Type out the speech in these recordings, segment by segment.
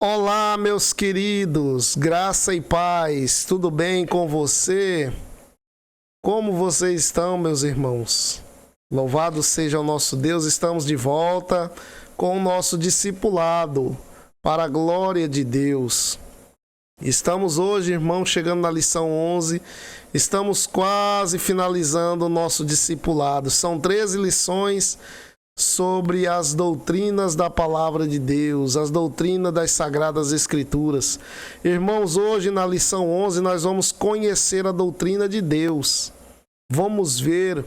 Olá, meus queridos, graça e paz, tudo bem com você? Como vocês estão, meus irmãos? Louvado seja o nosso Deus, estamos de volta com o nosso discipulado, para a glória de Deus. Estamos hoje, irmãos, chegando na lição 11, estamos quase finalizando o nosso discipulado. São 13 lições sobre as doutrinas da palavra de Deus, as doutrinas das Sagradas Escrituras. Irmãos, hoje na lição 11 nós vamos conhecer a doutrina de Deus. Vamos ver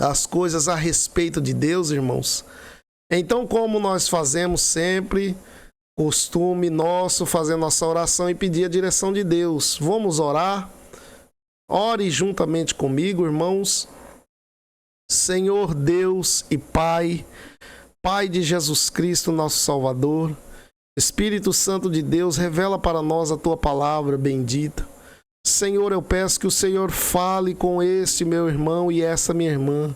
as coisas a respeito de Deus, irmãos. Então, como nós fazemos sempre, costume nosso fazer nossa oração e pedir a direção de Deus. Vamos orar? Ore juntamente comigo, irmãos. Senhor Deus e Pai, Pai de Jesus Cristo, nosso Salvador, Espírito Santo de Deus, revela para nós a Tua palavra bendita. Senhor, eu peço que o Senhor fale com este meu irmão e essa minha irmã.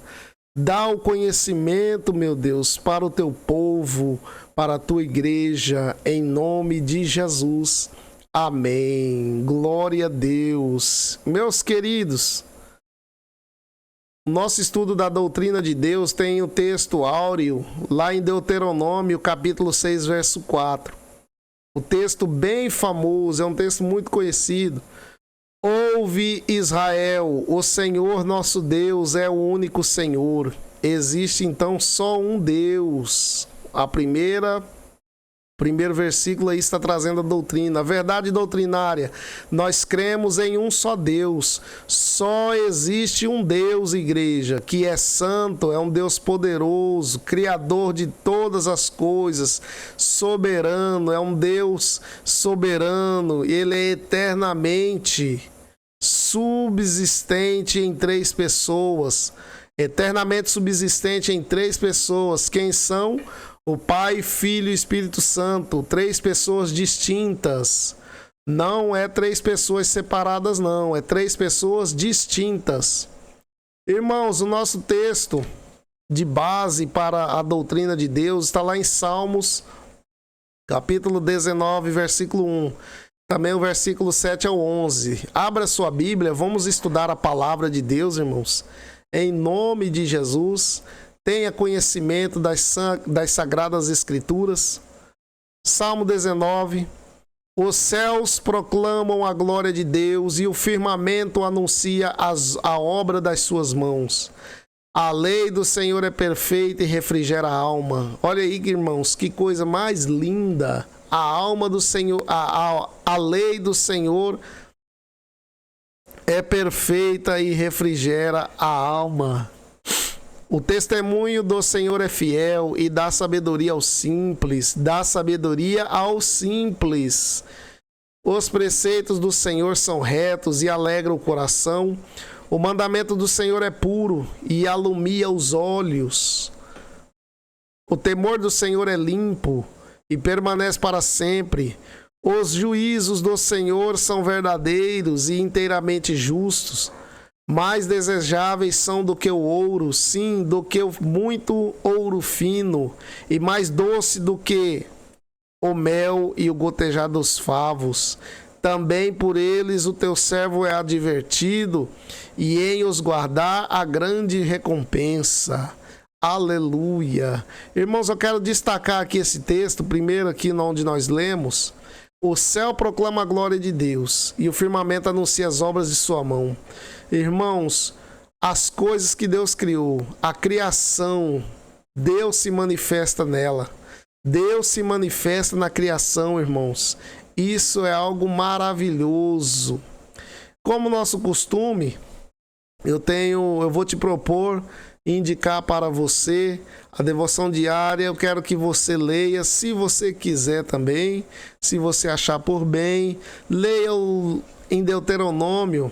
Dá o conhecimento, meu Deus, para o Teu povo, para a Tua igreja, em nome de Jesus. Amém. Glória a Deus. Meus queridos, o nosso estudo da doutrina de Deus tem o texto áureo lá em Deuteronômio, capítulo 6, verso 4. O texto bem famoso, é um texto muito conhecido. Ouve, Israel, o Senhor nosso Deus é o único Senhor. Existe então só um Deus. Primeiro versículo aí está trazendo a doutrina, a verdade doutrinária. Nós cremos em um só Deus. Só existe um Deus, igreja, que é santo, é um Deus poderoso, criador de todas as coisas, soberano, é um Deus soberano. Ele é eternamente subsistente em três pessoas. Eternamente subsistente em três pessoas. Quem são? O Pai, Filho e Espírito Santo, três pessoas distintas. Não é três pessoas separadas, não. É três pessoas distintas. Irmãos, o nosso texto de base para a doutrina de Deus está lá em Salmos, capítulo 19, versículo 1. Também o versículo 7 ao 11. Abra sua Bíblia, vamos estudar a palavra de Deus, irmãos. Em nome de Jesus. Tenha conhecimento das Sagradas Escrituras. Salmo 19. Os céus proclamam a glória de Deus e o firmamento anuncia a obra das suas mãos. A lei do Senhor é perfeita e refrigera a alma. Olha aí, irmãos, que coisa mais linda. A alma do Senhor, a lei do Senhor é perfeita e refrigera a alma. O testemunho do Senhor é fiel e dá sabedoria aos simples. Dá sabedoria aos simples. Os preceitos do Senhor são retos e alegram o coração. O mandamento do Senhor é puro e alumia os olhos. O temor do Senhor é limpo e permanece para sempre. Os juízos do Senhor são verdadeiros e inteiramente justos. Mais desejáveis são do que o ouro, sim, do que muito ouro fino, e mais doce do que o mel e o gotejar dos favos. Também por eles o teu servo é advertido, e em os guardar a grande recompensa. Aleluia! Irmãos, eu quero destacar aqui esse texto, primeiro aqui onde nós lemos. O céu proclama a glória de Deus, e o firmamento anuncia as obras de sua mão. Irmãos, as coisas que Deus criou, a criação, Deus se manifesta nela. Deus se manifesta na criação, irmãos. Isso é algo maravilhoso. Como nosso costume, eu vou te propor indicar para você a devoção diária. Eu quero que você leia, se você quiser também, se você achar por bem, leia em Deuteronômio,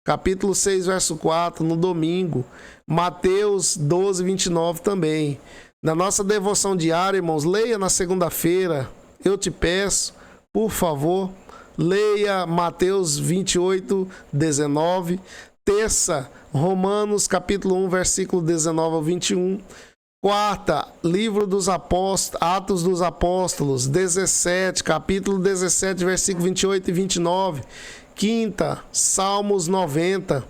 capítulo 6, verso 4, no domingo. Mateus 12, 29 também. Na nossa devoção diária, irmãos, leia na segunda-feira. Eu te peço, por favor, leia Mateus 28, 19. Terça, Romanos capítulo 1, versículo 19 ao 21. Quarta, livro dos Apóstolos, Atos dos Apóstolos, 17, capítulo 17, versículo 28 e 29. Quinta, Salmos 90,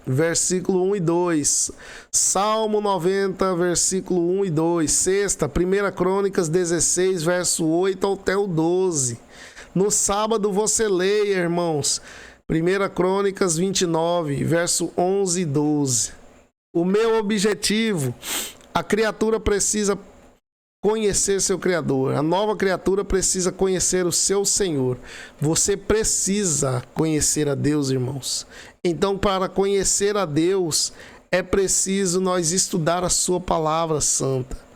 versículo 1 e 2. Salmo 90, versículo 1 e 2. Sexta, 1 Crônicas 16, verso 8 até o 12. No sábado você leia, irmãos, 1 Crônicas 29, verso 11 e 12. O meu objetivo, a criatura precisa conhecer seu Criador. A nova criatura precisa conhecer o seu Senhor. Você precisa conhecer a Deus, irmãos. Então, para conhecer a Deus, é preciso nós estudar a sua palavra santa.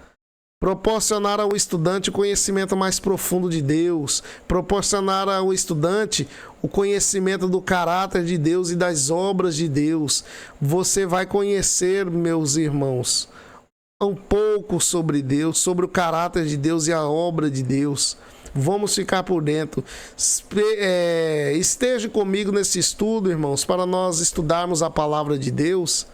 Proporcionar ao estudante o conhecimento mais profundo de Deus. Proporcionar ao estudante o conhecimento do caráter de Deus e das obras de Deus. Você vai conhecer, meus irmãos, um pouco sobre Deus, sobre o caráter de Deus e a obra de Deus. Vamos ficar por dentro. Esteja comigo nesse estudo, irmãos, para nós estudarmos a palavra de Deus.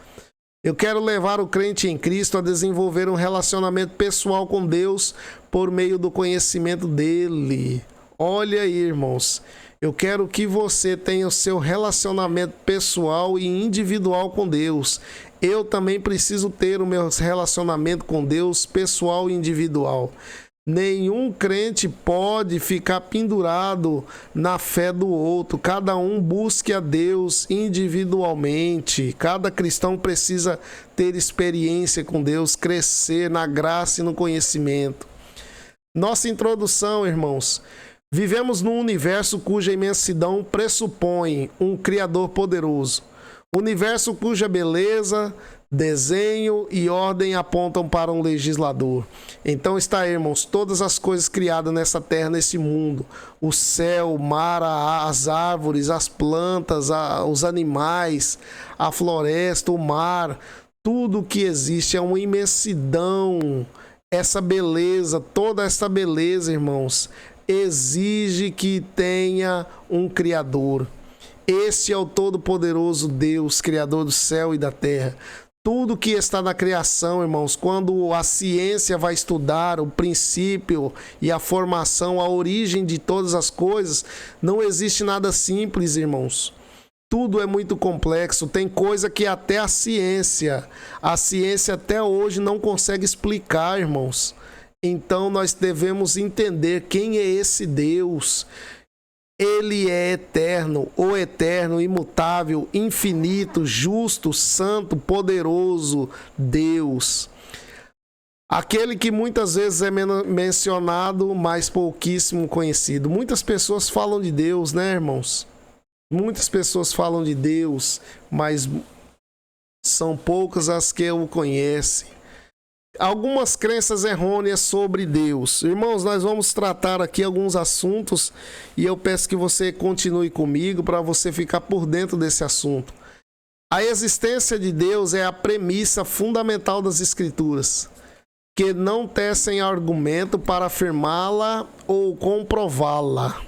Eu quero levar o crente em Cristo a desenvolver um relacionamento pessoal com Deus por meio do conhecimento dele. Olha aí, irmãos. Eu quero que você tenha o seu relacionamento pessoal e individual com Deus. Eu também preciso ter o meu relacionamento com Deus pessoal e individual. Nenhum crente pode ficar pendurado na fé do outro. Cada um busque a Deus individualmente. Cada cristão precisa ter experiência com Deus, crescer na graça e no conhecimento. Nossa introdução, irmãos. Vivemos num universo cuja imensidão pressupõe um Criador poderoso. Universo cuja beleza, desenho e ordem apontam para um legislador. Então está, irmãos, todas as coisas criadas nessa terra, nesse mundo. O céu, o mar, as árvores, as plantas, os animais, a floresta, o mar. Tudo que existe é uma imensidão. Essa beleza, toda essa beleza, irmãos, exige que tenha um Criador. Esse é o Todo-Poderoso Deus, Criador do céu e da terra. Tudo que está na criação, irmãos, quando a ciência vai estudar o princípio e a formação, a origem de todas as coisas, não existe nada simples, irmãos. Tudo é muito complexo. Tem coisa que até a ciência até hoje não consegue explicar, irmãos. Então nós devemos entender quem é esse Deus. Ele é eterno, o eterno, imutável, infinito, justo, santo, poderoso Deus. Aquele que muitas vezes é mencionado, mas pouquíssimo conhecido. Muitas pessoas falam de Deus, né, irmãos? Muitas pessoas falam de Deus, mas são poucas as que o conhecem. Algumas crenças errôneas sobre Deus. Irmãos, nós vamos tratar aqui alguns assuntos e eu peço que você continue comigo para você ficar por dentro desse assunto. A existência de Deus é a premissa fundamental das Escrituras, que não tecem argumento para afirmá-la ou comprová-la.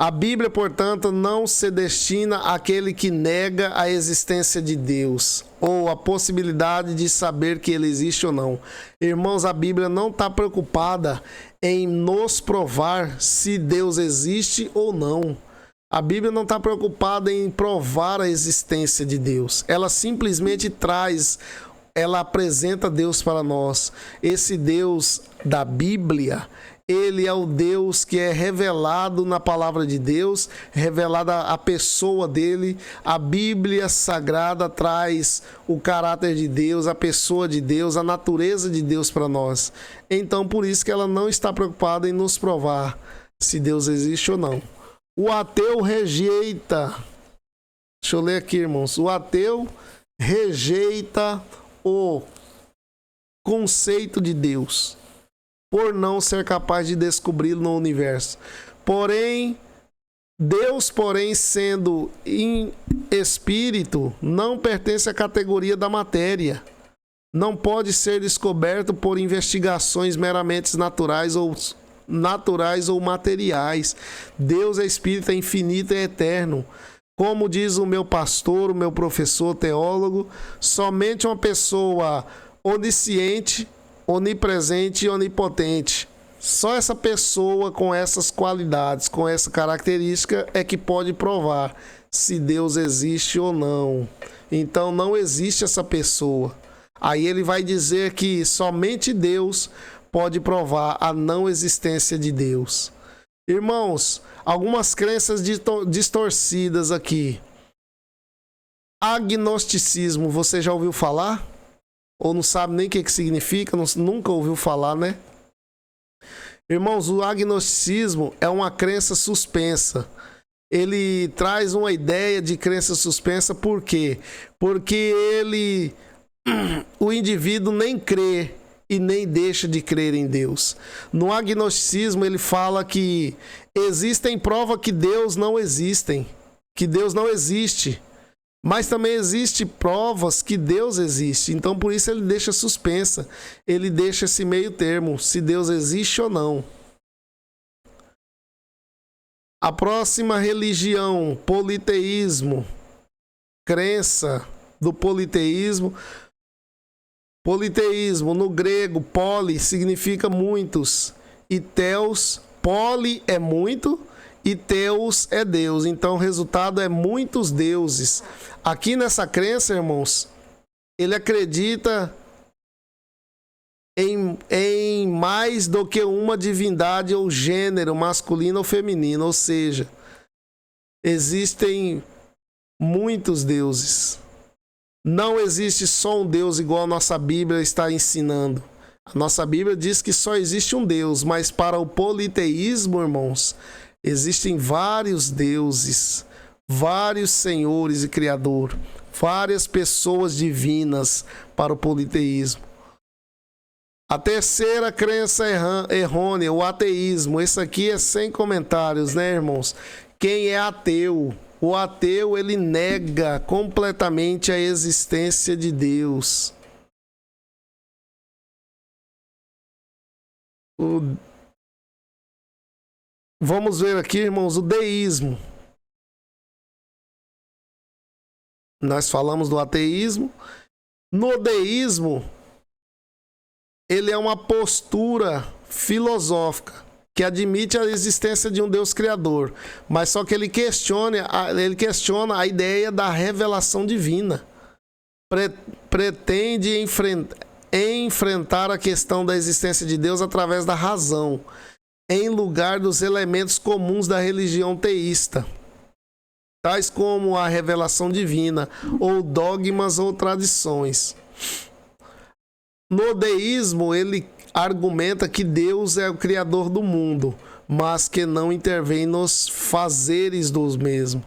A Bíblia, portanto, não se destina àquele que nega a existência de Deus ou a possibilidade de saber que ele existe ou não. Irmãos, a Bíblia não está preocupada em nos provar se Deus existe ou não. A Bíblia não está preocupada em provar a existência de Deus. Ela simplesmente ela apresenta Deus para nós. Esse Deus da Bíblia, ele é o Deus que é revelado na palavra de Deus, revelada a pessoa dele. A Bíblia Sagrada traz o caráter de Deus, a pessoa de Deus, a natureza de Deus para nós. Então, por isso que ela não está preocupada em nos provar se Deus existe ou não. O ateu rejeita. Deixa eu ler aqui, irmãos. O ateu rejeita o conceito de Deus por não ser capaz de descobri-lo no universo. Deus, sendo em espírito, não pertence à categoria da matéria. Não pode ser descoberto por investigações meramente naturais ou materiais. Deus é espírito, é infinito e é eterno. Como diz o meu pastor, o meu professor teólogo, somente uma pessoa onisciente, onipresente e onipotente. Só essa pessoa com essas qualidades, com essa característica é que pode provar se Deus existe ou não. Então não existe essa pessoa. Aí ele vai dizer que somente Deus pode provar a não existência de Deus. Irmãos, algumas crenças distorcidas aqui. Agnosticismo, você já ouviu falar? Ou não sabe nem o que significa? Nunca ouviu falar, né? Irmãos, o agnosticismo é uma crença suspensa. Ele traz uma ideia de crença suspensa, por quê? Porque o indivíduo nem crê e nem deixa de crer em Deus. No agnosticismo ele fala que existem provas que Deus não existe, mas também existe provas que Deus existe. Então por isso ele deixa suspensa, ele deixa esse meio termo, se Deus existe ou não. A próxima religião, politeísmo, crença do politeísmo. Politeísmo, no grego, poli significa muitos, e theos, poli é muito, e theos é Deus. Então o resultado é muitos deuses. Aqui nessa crença, irmãos, ele acredita em mais do que uma divindade ou gênero, masculino ou feminino. Ou seja, existem muitos deuses. Não existe só um Deus igual a nossa Bíblia está ensinando. A nossa Bíblia diz que só existe um Deus, mas para o politeísmo, irmãos, existem vários deuses, vários senhores e criador, várias pessoas divinas para o politeísmo. A terceira crença errônea, o ateísmo. Esse aqui é sem comentários, né, irmãos? Quem é ateu? O ateu, ele nega completamente a existência de Deus. Vamos ver aqui, irmãos, o deísmo. Nós falamos do ateísmo. No deísmo, ele é uma postura filosófica que admite a existência de um Deus criador, mas só que ele questiona a ideia da revelação divina. Pretende enfrentar a questão da existência de Deus através da razão, em lugar dos elementos comuns da religião teísta, tais como a revelação divina, ou dogmas ou tradições. No deísmo, ele argumenta que Deus é o criador do mundo, mas que não intervém nos fazeres dos mesmos.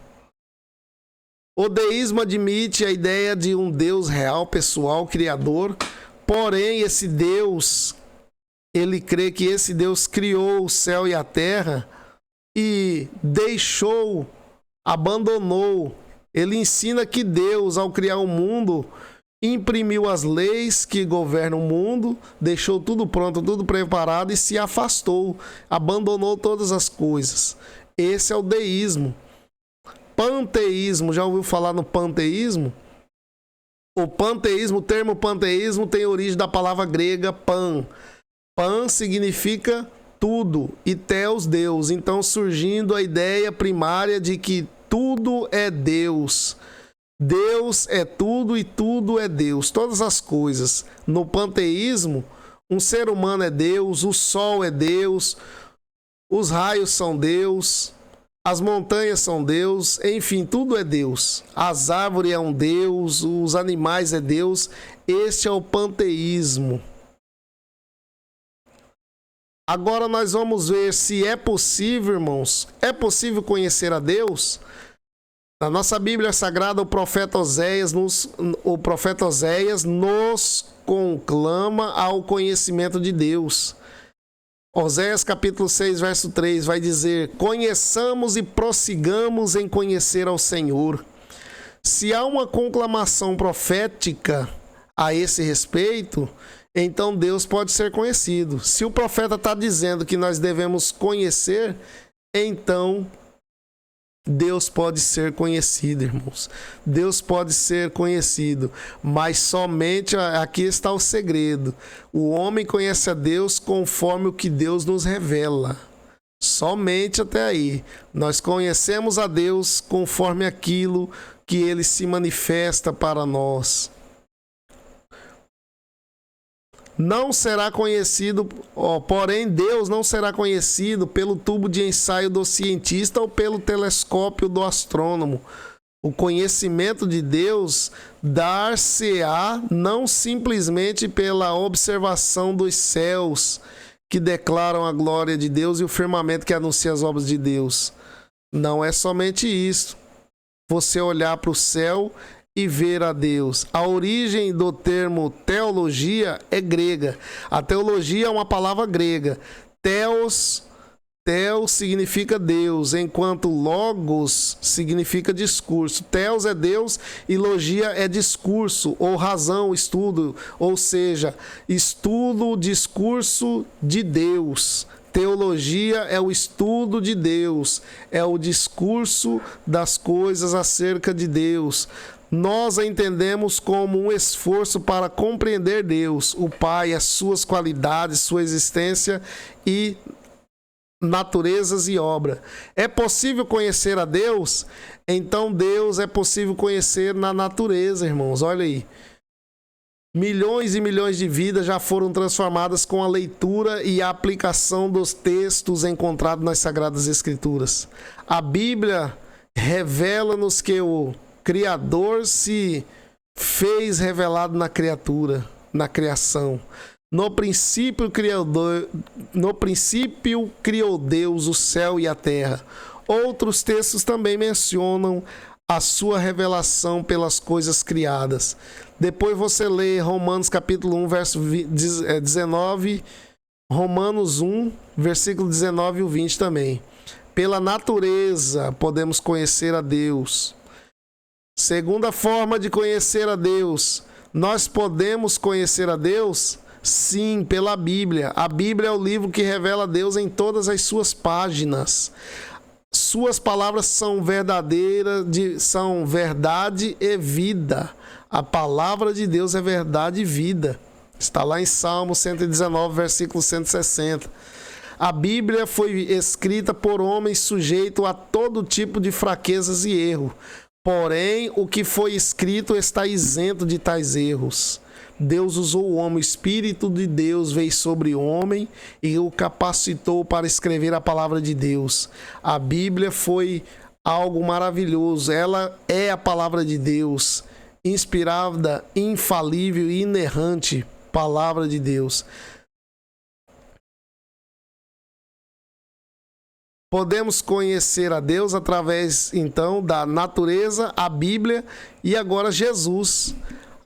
O deísmo admite a ideia de um Deus real, pessoal, criador, porém esse Deus, ele crê que esse Deus criou o céu e a terra e abandonou. Ele ensina que Deus, ao criar o mundo, imprimiu as leis que governam o mundo, deixou tudo pronto, tudo preparado e se afastou, abandonou todas as coisas. Esse é o deísmo. Panteísmo, já ouviu falar no panteísmo? O panteísmo, o termo panteísmo tem origem da palavra grega pan. Pan significa tudo e theos, Deus. Então surgindo a ideia primária de que tudo é Deus. Deus é tudo e tudo é Deus, todas as coisas. No panteísmo, um ser humano é Deus, o sol é Deus, os raios são Deus, as montanhas são Deus, enfim, tudo é Deus. As árvores é um Deus, os animais é Deus. Este é o panteísmo. Agora nós vamos ver se é possível, irmãos, é possível conhecer a Deus? Na nossa Bíblia Sagrada, o profeta Oséias nos conclama ao conhecimento de Deus. Oséias capítulo 6, verso 3 vai dizer: conheçamos e prossigamos em conhecer ao Senhor. Se há uma conclamação profética a esse respeito, então Deus pode ser conhecido. Se o profeta está dizendo que nós devemos conhecer, então Deus pode ser conhecido, irmãos. Deus pode ser conhecido, mas somente aqui está o segredo. O homem conhece a Deus conforme o que Deus nos revela. Somente até aí. Nós conhecemos a Deus conforme aquilo que Ele se manifesta para nós. Não será conhecido, porém Deus não será conhecido pelo tubo de ensaio do cientista ou pelo telescópio do astrônomo. O conhecimento de Deus dar-se-á não simplesmente pela observação dos céus que declaram a glória de Deus e o firmamento que anuncia as obras de Deus. Não é somente isso. Você olhar para o céu e ver a Deus. A origem do termo teologia é grega. A teologia é uma palavra grega. Theos significa Deus, enquanto logos significa discurso. Theos é Deus e logia é discurso, ou razão, estudo, ou seja, estudo, discurso de Deus. Teologia é o estudo de Deus, é o discurso das coisas acerca de Deus. Nós a entendemos como um esforço para compreender Deus, o Pai, as suas qualidades, sua existência e naturezas e obra. É possível conhecer a Deus? Então Deus é possível conhecer na natureza, irmãos. Olha aí. Milhões e milhões de vidas já foram transformadas com a leitura e a aplicação dos textos encontrados nas Sagradas Escrituras. A Bíblia revela-nos que o Criador se fez revelado na criatura, na criação. No princípio criou Deus o céu e a terra. Outros textos também mencionam a sua revelação pelas coisas criadas. Depois você lê Romanos capítulo 1, verso 19, Romanos 1, versículo 19 e o 20 também. Pela natureza podemos conhecer a Deus. Segunda forma de conhecer a Deus. Nós podemos conhecer a Deus? Sim, pela Bíblia. A Bíblia é o livro que revela a Deus em todas as suas páginas. Suas palavras são verdadeiras, são verdade e vida. A palavra de Deus é verdade e vida. Está lá em Salmo 119, versículo 160. A Bíblia foi escrita por homens sujeitos a todo tipo de fraquezas e erro. Porém, o que foi escrito está isento de tais erros. Deus usou o homem, o Espírito de Deus veio sobre o homem e o capacitou para escrever a palavra de Deus. A Bíblia foi algo maravilhoso. Ela é a palavra de Deus, inspirada, infalível e inerrante palavra de Deus. Podemos conhecer a Deus através, então, da natureza, a Bíblia e agora Jesus.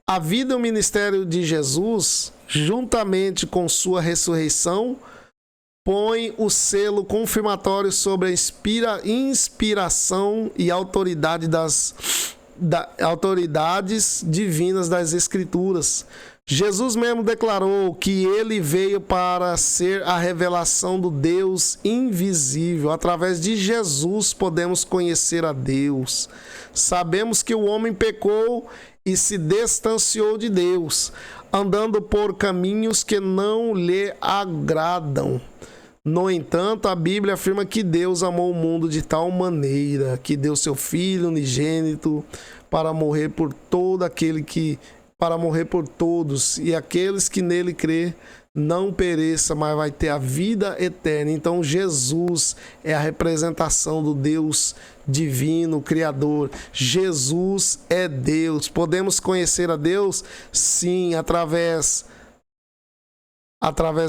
A vida e o ministério de Jesus, juntamente com sua ressurreição, põe o selo confirmatório sobre a inspiração e autoridade autoridades divinas das Escrituras. Jesus mesmo declarou que ele veio para ser a revelação do Deus invisível. Através de Jesus podemos conhecer a Deus. Sabemos que o homem pecou e se distanciou de Deus, andando por caminhos que não lhe agradam. No entanto, a Bíblia afirma que Deus amou o mundo de tal maneira que deu seu Filho unigênito para morrer por todos, e aqueles que nele crê não pereça, mas vai ter a vida eterna. Então Jesus é a representação do Deus divino, Criador. Jesus é Deus. Podemos conhecer a Deus? Sim, através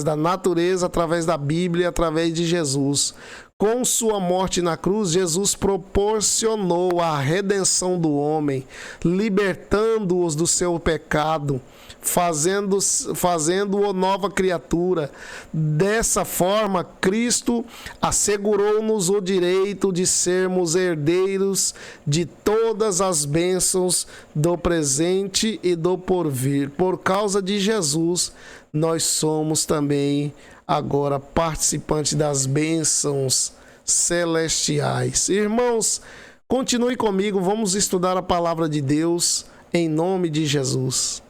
da natureza, através da Bíblia, através de Jesus. Com sua morte na cruz, Jesus proporcionou a redenção do homem, libertando-os do seu pecado, fazendo-o nova criatura. Dessa forma, Cristo assegurou-nos o direito de sermos herdeiros de todas as bênçãos do presente e do porvir. Por causa de Jesus, nós somos também agora participantes das bênçãos celestiais. Irmãos, continue comigo, vamos estudar a palavra de Deus em nome de Jesus.